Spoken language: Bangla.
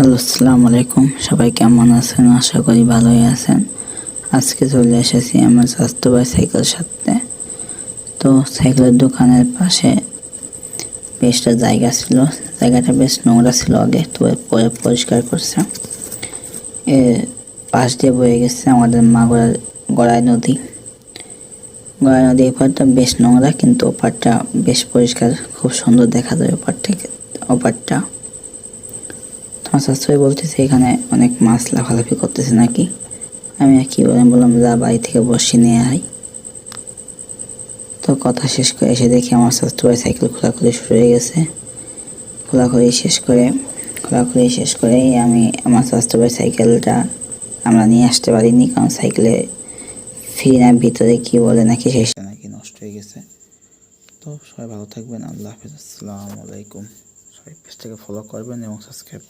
হ্যালো, আসসালামু আলাইকুম। সবাই কেমন আছেন? আশা করি ভালোই আছেন। আজকে চলে এসেছি আমার স্বাস্থ্য ভাই সাইকেল সাথে। তো সাইকেলের দোকানের পাশে বেশটা জায়গা ছিল, জায়গাটা বেশ নোংরা ছিল আগে, তো পরে পরিষ্কার করছে। এর পাশ দিয়ে বয়ে গেছে আমাদের গড়াই নদী। গড়াই নদী এপারটা বেশ নোংরা, কিন্তু ওপারটা বেশ পরিষ্কার, খুব সুন্দর দেখা যায় ওপার থেকে। ওপারটা আমার শাশুড়ি বলতেছে এখানে অনেক মাছ লাফালাফি করতেছে নাকি। আমি আর কি বললাম যা বাড়ি থেকে বসে নিয়ে আই। তো কথা শেষ করে এসে দেখি আমার শাশুড়ি সাইকেল খোলাখুলি শুরু হয়ে গেছে। খোলাখুলি শেষ করেই আমি আমার শাশুড়ি সাইকেলটা আমরা নিয়ে আসতে পারিনি, কারণ সাইকেলে ফিনার ভিতরে কি বলে নাকি শেষ নাকি নষ্ট হয়ে গেছে। তো সবাই ভালো থাকবেন, আল্লাহ হাফেজ, আসসালামু আলাইকুম। সবাই পেজটাকে ফলো করবেন এবং সাবস্ক্রাইব